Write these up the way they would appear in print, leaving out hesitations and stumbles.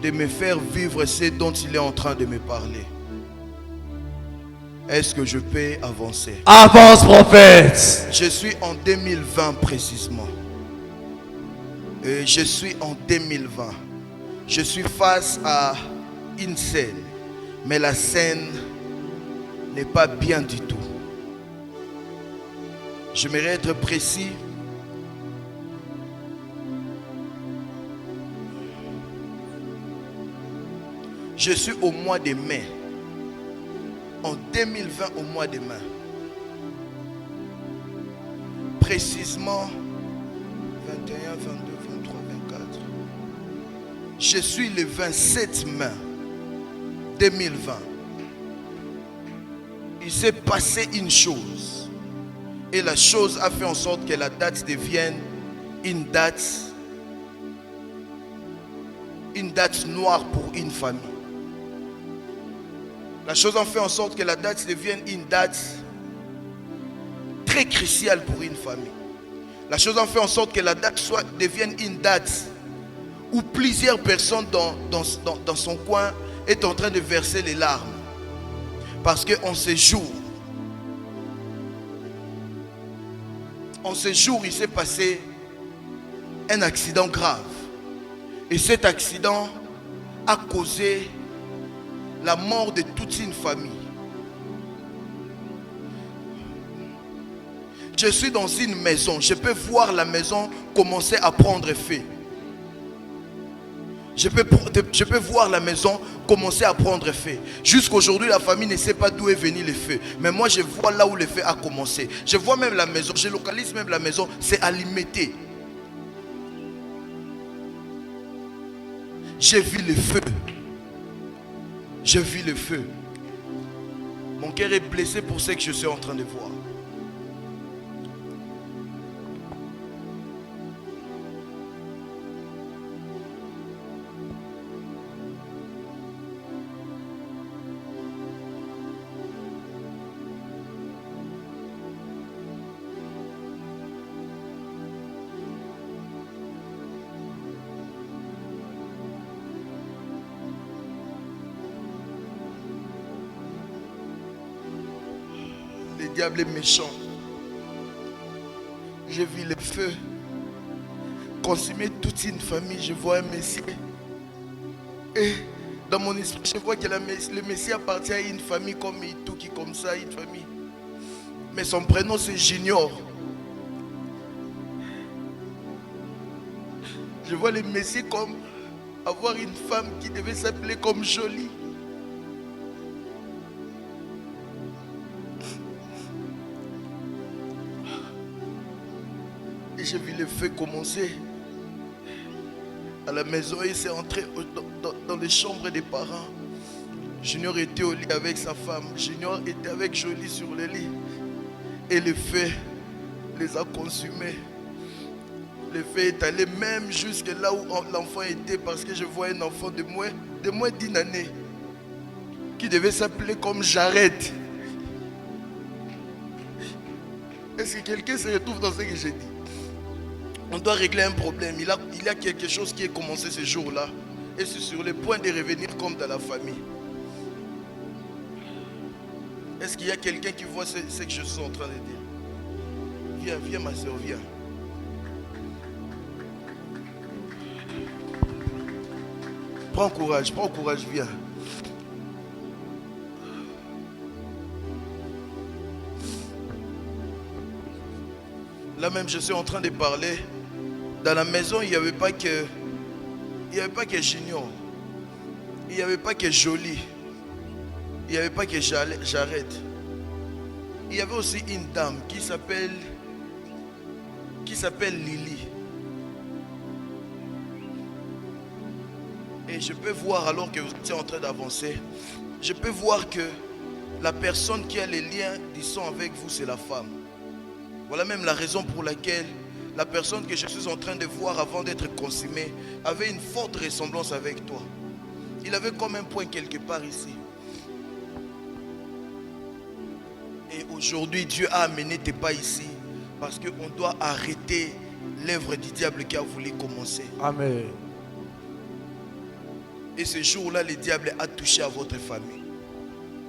de me faire vivre ce dont il est en train de me parler. Est-ce que je peux avancer? Avance, prophète. Je suis en 2020 précisément. Je suis en 2020. Je suis face à une scène. Mais la scène n'est pas bien du tout. J'aimerais être précis. Je suis au mois de mai. En 2020, au mois de mai. Précisément 21, 22, 23, 24. Je suis le 27 mai 2020. Il s'est passé une chose. Et la chose a fait en sorte que la date devienne une date noire pour une famille. La chose a fait en sorte que la date devienne une date très cruciale pour une famille. La chose a fait en sorte que la date devienne une date où plusieurs personnes dans son coin est en train de verser les larmes. Parce qu'en ce jour, il s'est passé un accident grave. Et cet accident a causé la mort de toute une famille. Je suis dans une maison. Je peux voir la maison commencer à prendre feu. Je peux voir la maison commencer à prendre feu. Jusqu'aujourd'hui, la famille ne sait pas d'où est venu le feu. Mais moi, je vois là où le feu a commencé. Je vois même la maison. Je localise même la maison. C'est alimenté. J'ai vu le feu. J'ai vu le feu. Mon cœur est blessé pour ce que je suis en train de voir. Le diable est méchant. J'ai vu le feu consumer toute une famille. Je vois un Messie. Et dans mon esprit, je vois que le Messie appartient à une famille comme Ituki, comme ça, une famille. Mais son prénom c'est Junior. Je vois le Messie comme avoir une femme qui devait s'appeler comme Jolie. Et j'ai vu le feu commencer à la maison et c'est entré dans les chambres des parents. Junior était au lit avec sa femme. Junior était avec Jolie sur le lit. Et le feu les a consumés. Le feu est allé même jusque là où l'enfant était, parce que je vois un enfant de moins d'1 année qui devait s'appeler comme Jared. Est-ce que quelqu'un se retrouve dans ce que j'ai dit? On doit régler un problème. Il y a quelque chose qui est commencé ce jour-là. Et c'est sur le point de revenir comme dans la famille. Est-ce qu'il y a quelqu'un qui voit ce que je suis en train de dire? Viens ma soeur, viens. Prends courage, viens. Là même, je suis en train de parler. Dans la maison, il n'y avait pas que Junior. Il n'y avait pas que Jolie. Il n'y avait pas que Jared. Il y avait aussi une dame qui s'appelle Lily. Et je peux voir, alors que vous êtes en train d'avancer, je peux voir que la personne qui a les liens du sang avec vous, c'est la femme. Voilà même la raison pour laquelle la personne que je suis en train de voir avant d'être consumée avait une forte ressemblance avec toi. Il avait comme un point quelque part ici. Et aujourd'hui, Dieu a amené tes pas ici parce qu'on doit arrêter l'œuvre du diable qui a voulu commencer. Amen. Et ce jour-là, le diable a touché à votre famille.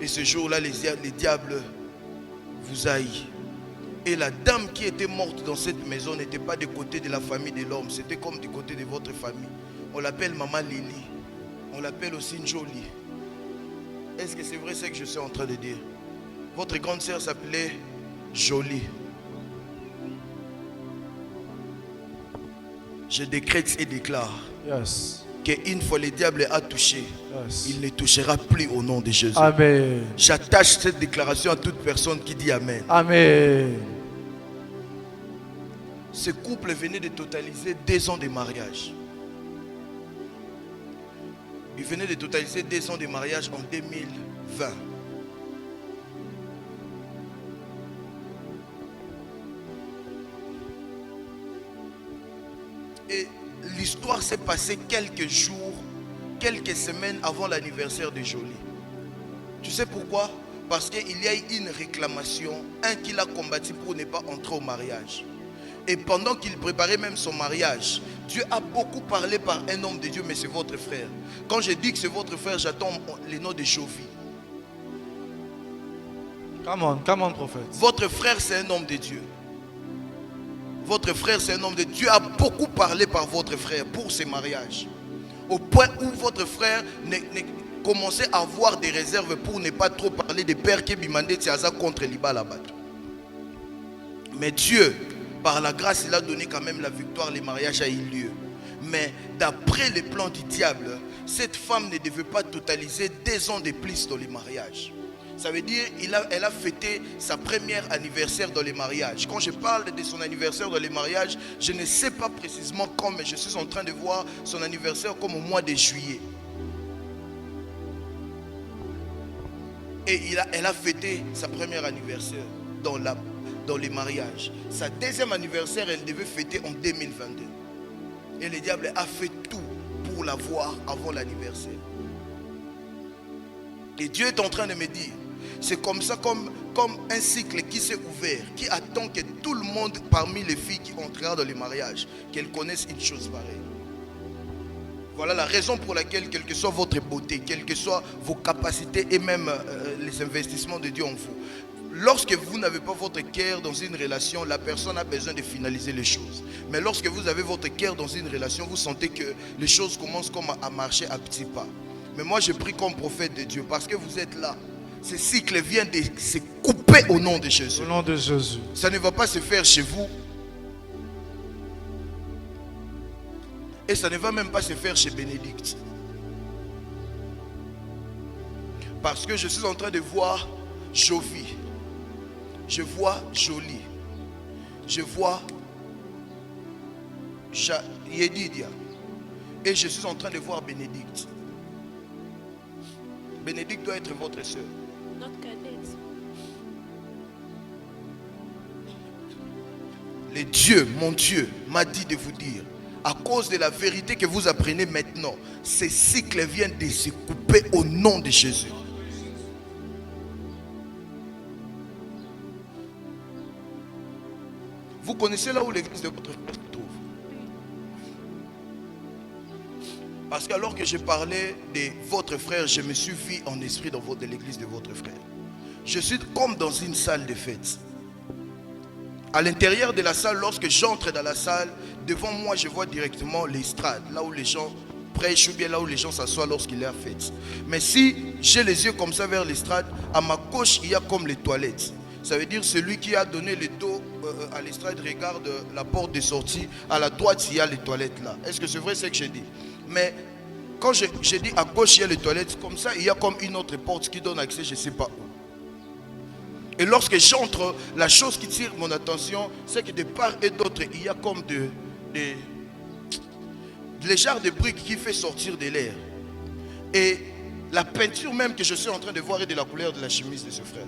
Et ce jour-là, les diables vous haït. Et la dame qui était morte dans cette maison n'était pas du côté de la famille de l'homme. C'était comme du côté de votre famille. On l'appelle Maman Lily. On l'appelle aussi Njoli. Est-ce que c'est vrai ce que je suis en train de dire? Votre grande sœur s'appelait Jolie. Je décrète et déclare qu'une fois le diable a touché, il ne touchera plus au nom de Jésus. Amen. J'attache cette déclaration à toute personne qui dit Amen. Amen. Ce couple venait de totaliser 2 ans de mariage. Il venait de totaliser 2 ans de mariage en 2020. Et l'histoire s'est passée quelques jours, quelques semaines avant l'anniversaire de Jolie. Tu sais pourquoi? Parce qu'il y a eu une réclamation, qu'il a combattu pour ne pas entrer au mariage. Et pendant qu'il préparait même son mariage, Dieu a beaucoup parlé par un homme de Dieu, mais c'est votre frère. Quand je dis que c'est votre frère, j'attends le nom de Jovi. Come on, prophète. Votre frère, c'est un homme de Dieu. Votre frère, c'est un homme de Dieu. Dieu a beaucoup parlé par votre frère pour ce mariage. Au point où votre frère commençait à avoir des réserves pour ne pas trop parler de père qui bimandé Tiaza contre Libalabat. Mais Dieu, par la grâce, il a donné quand même la victoire. Le mariage a eu lieu. Mais d'après les plans du diable, cette femme ne devait pas totaliser 2 ans de plus dans le mariage. Ça veut dire qu'elle a fêté sa première anniversaire dans le mariage. Quand je parle de son anniversaire dans le mariage, je ne sais pas précisément quand, mais je suis en train de voir son anniversaire comme au mois de juillet. Et elle a fêté sa première anniversaire dans le mariage. Sa deuxième anniversaire, elle devait fêter en 2022. Et le diable a fait tout pour la voir avant l'anniversaire. Et Dieu est en train de me dire, c'est comme ça, comme un cycle qui s'est ouvert, qui attend que tout le monde parmi les filles qui entreront dans le mariage, qu'elles connaissent une chose pareille. Voilà la raison pour laquelle, quelle que soit votre beauté, quelles que soient vos capacités et même les investissements de Dieu en vous, lorsque vous n'avez pas votre cœur dans une relation, la personne a besoin de finaliser les choses. Mais lorsque vous avez votre cœur dans une relation, vous sentez que les choses commencent comme à marcher à petits pas. Mais moi, je prie comme prophète de Dieu parce que vous êtes là. Ce cycle vient de se couper au nom de Jésus. Au nom de Jésus. Ça ne va pas se faire chez vous. Et ça ne va même pas se faire chez Bénédicte. Parce que je suis en train de voir Jovi. Je vois Jolie. Je vois Yedidia. Et je suis en train de voir Bénédicte. Bénédicte doit être votre soeur. Notre cadette. Le Dieu, mon Dieu, m'a dit de vous dire, à cause de la vérité que vous apprenez maintenant, ces cycles viennent de se couper au nom de Jésus. Vous connaissez là où l'église de votre frère se trouve? Parce que alors que je parlais de votre frère, je me suis vu en esprit dans l'église de votre frère. Je suis comme dans une salle de fête. À l'intérieur de la salle, lorsque j'entre dans la salle, devant moi, je vois directement l'estrade, là où les gens prêchent ou bien là où les gens s'assoient lorsqu'il y a fête. Mais si j'ai les yeux comme ça vers l'estrade, à ma gauche, il y a comme les toilettes. Ça veut dire celui qui a donné le dos à l'estrade regarde la porte de sortie. À la droite, il y a les toilettes là. Est-ce que c'est vrai ce que j'ai dit? Mais quand je dis à gauche, il y a les toilettes, comme ça, il y a comme une autre porte qui donne accès, je ne sais pas où. Et lorsque j'entre, la chose qui tire mon attention, c'est que de part et d'autre, il y a comme les genres de briques qui fait sortir de l'air. Et la peinture même que je suis en train de voir est de la couleur de la chemise de ce frère.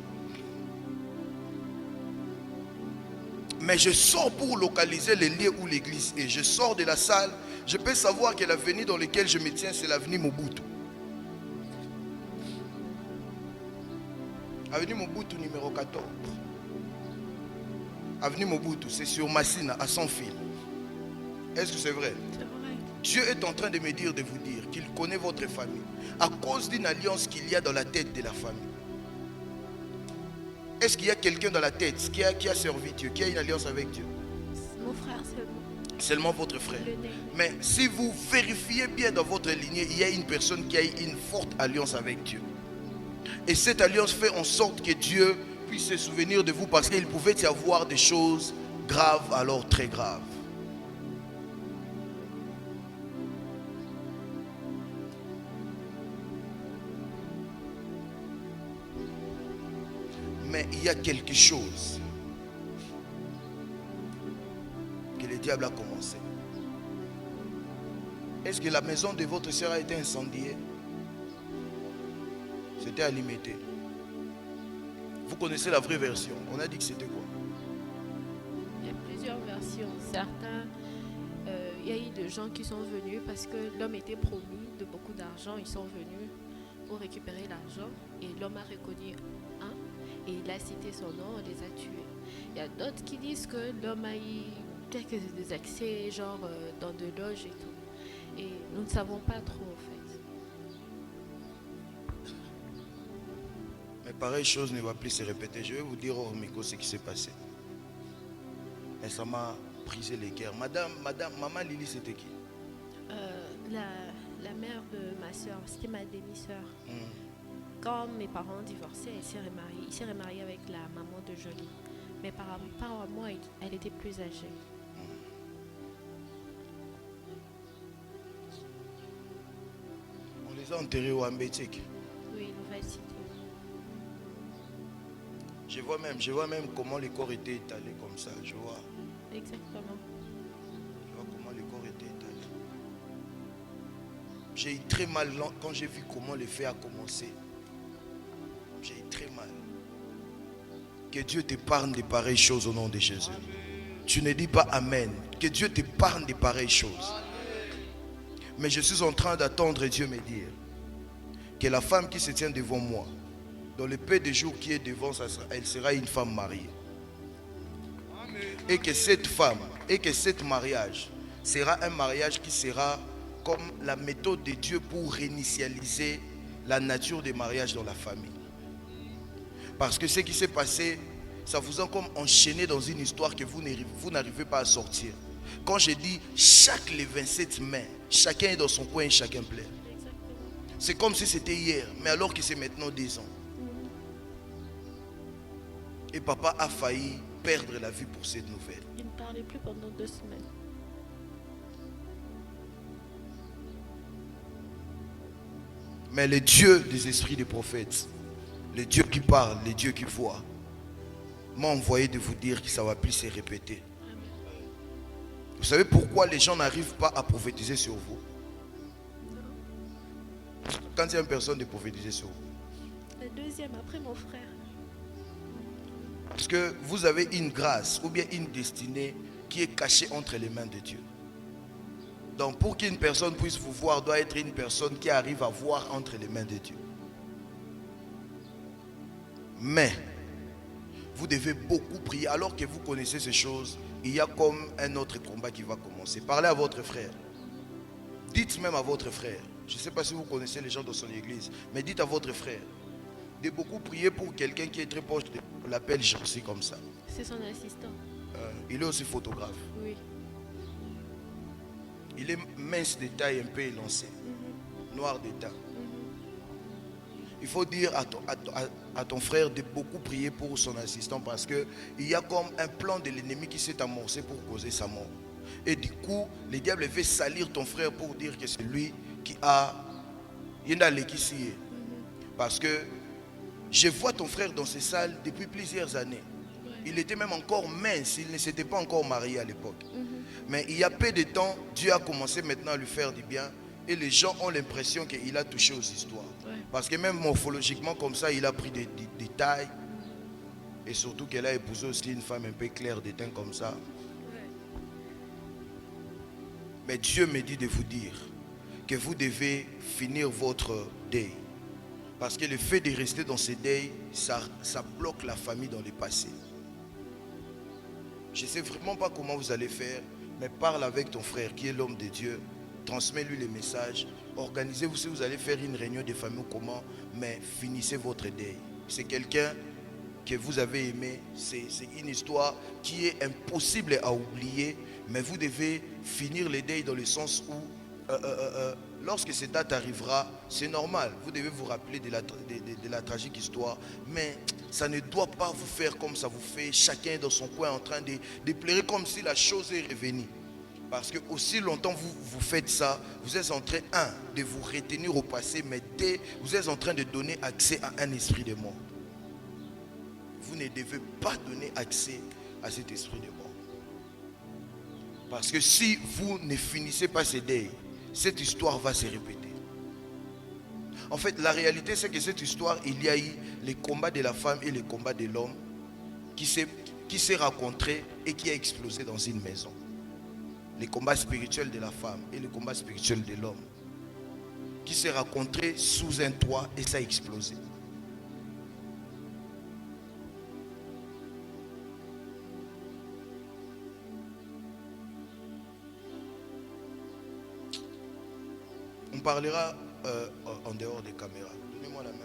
Mais je sors pour localiser les lieux où l'église est. Je sors de la salle. Je peux savoir que l'avenue dans laquelle je me tiens, c'est l'avenue Mobutu. Avenue Mobutu numéro 14. Avenue Mobutu, c'est sur Massina, à 100 fil. Est-ce que c'est vrai? C'est vrai. Dieu est en train de me dire, de vous dire qu'il connaît votre famille à cause d'une alliance qu'il y a dans la tête de la famille. Est-ce qu'il y a quelqu'un dans la tête qui a servi Dieu, qui a une alliance avec Dieu? Mon frère seulement. Seulement votre frère. Le nez. Mais si vous vérifiez bien dans votre lignée, il y a une personne qui a une forte alliance avec Dieu. Et cette alliance fait en sorte que Dieu puisse se souvenir de vous parce qu'il pouvait y avoir des choses graves, alors très graves. Mais il y a quelque chose que le diable a commencé. Est-ce que la maison de votre sœur a été incendiée? C'était à limiter. Vous connaissez la vraie version. On a dit que c'était quoi? Il y a plusieurs versions. Certains, il y a eu des gens qui sont venus parce que l'homme était promis de beaucoup d'argent. Ils sont venus pour récupérer l'argent et l'homme a reconnu un et il a cité son nom, on les a tués. Il y a d'autres qui disent que l'homme a eu quelques accès, genre dans de loges et tout. Et nous ne savons pas trop en fait. Mais pareille chose ne va plus se répéter. Je vais vous dire au micro ce qui s'est passé. Et ça m'a brisé les cœurs. Maman Lily, c'était qui? La mère de ma soeur, c'était ma demi-soeur. Quand mes parents ont divorcé, il s'est remarié avec la maman de Jolie. Mais par rapport à moi, elle était plus âgée. On les a enterrés au Ambétique. Oui, nouvelle cité. Je vois même comment les corps étaient étalés comme ça. Je vois Exactement. comment les corps étaient étalés. J'ai eu très mal quand j'ai vu comment le fait a commencé. J'ai eu très mal. Que Dieu t'épargne de pareilles choses au nom de Jésus. Tu ne dis pas Amen. Que Dieu t'épargne de pareilles choses. Mais je suis en train d'attendre Dieu me dire que la femme qui se tient devant moi, dans le peu de jours qui est devant, elle sera une femme mariée. Et que cette femme, et que cet mariage sera un mariage qui sera comme la méthode de Dieu pour réinitialiser la nature des mariages dans la famille. Parce que ce qui s'est passé, ça vous a comme enchaîné dans une histoire que vous n'arrivez pas à sortir. Quand je dis chaque le 27 mai, chacun est dans son coin et chacun plaît. C'est comme si c'était hier, mais alors que c'est maintenant 10 ans. Et papa a failli perdre la vie pour cette nouvelle. Il ne parlait plus pendant 2 semaines. Mais le Dieu des esprits des prophètes, le Dieu qui parle, le Dieu qui voit, m'a envoyé de vous dire que ça ne va plus se répéter. Vous savez pourquoi les gens n'arrivent pas à prophétiser sur vous? Quand il y a une personne de prophétiser sur vous. Le deuxième, après mon frère. Parce que vous avez une grâce ou bien une destinée qui est cachée entre les mains de Dieu. Donc pour qu'une personne puisse vous voir, doit être une personne qui arrive à voir entre les mains de Dieu. Mais vous devez beaucoup prier alors que vous connaissez ces choses. Il y a comme un autre combat qui va commencer. Parlez à votre frère. Dites même à votre frère. Je ne sais pas si vous connaissez les gens de son église, mais dites à votre frère de beaucoup prier pour quelqu'un qui est très proche de vous. On l'appelle Jancy comme ça. C'est son assistant. Il est aussi photographe. Oui. Il est mince de taille, un peu élancé. Noir de teint. Il faut dire à ton frère de beaucoup prier pour son assistant parce qu'il y a comme un plan de l'ennemi qui s'est amorcé pour causer sa mort. Et du coup, le diable veut salir ton frère pour dire que c'est lui qui a... Parce que je vois ton frère dans ces salles depuis plusieurs années. Il était même encore mince, il ne s'était pas encore marié à l'époque. Mais il y a peu de temps, Dieu a commencé maintenant à lui faire du bien. Et les gens ont l'impression qu'il a touché aux histoires. Parce que même morphologiquement comme ça, il a pris des tailles. Et surtout qu'elle a épousé aussi une femme un peu claire de teint comme ça. Mais Dieu me dit de vous dire que vous devez finir votre deuil. Parce que le fait de rester dans ce deuil, ça bloque la famille dans le passé. Je ne sais vraiment pas comment vous allez faire, mais parle avec ton frère qui est l'homme de Dieu. transmets-lui les messages. Organisez-vous si vous allez faire une réunion de famille ou comment, mais finissez votre deuil. C'est quelqu'un que vous avez aimé, c'est une histoire qui est impossible à oublier, mais vous devez finir le deuil dans le sens où lorsque cette date arrivera, c'est normal, vous devez vous rappeler de la tragique histoire, mais ça ne doit pas vous faire comme ça vous fait, chacun dans son coin en train de pleurer comme si la chose est revenue. Parce que aussi longtemps vous faites ça, vous êtes en train, de vous retenir au passé, mais vous êtes en train de donner accès à un esprit de mort. Vous ne devez pas donner accès à cet esprit de mort. Parce que si vous ne finissez pas ce deuil, cette histoire va se répéter. En fait, la réalité, c'est que cette histoire, il y a eu les combats de la femme et les combats de l'homme qui s'est rencontré et qui a explosé dans une maison. Les combats spirituels de la femme et les combats spirituels de l'homme qui s'est rencontré sous un toit et ça a explosé. On parlera en dehors des caméras. Donnez-moi la main.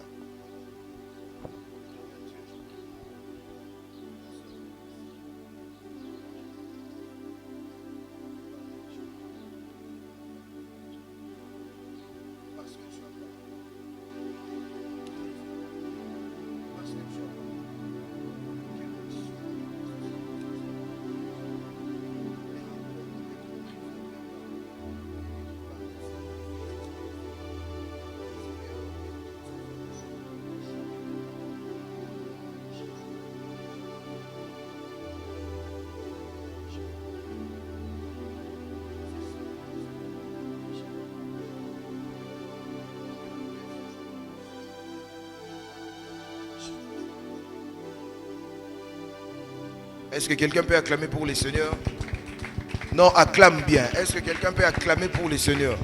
Est-ce que quelqu'un peut acclamer pour les seigneurs? Non, acclame bien. Est-ce que quelqu'un peut acclamer pour les seigneurs?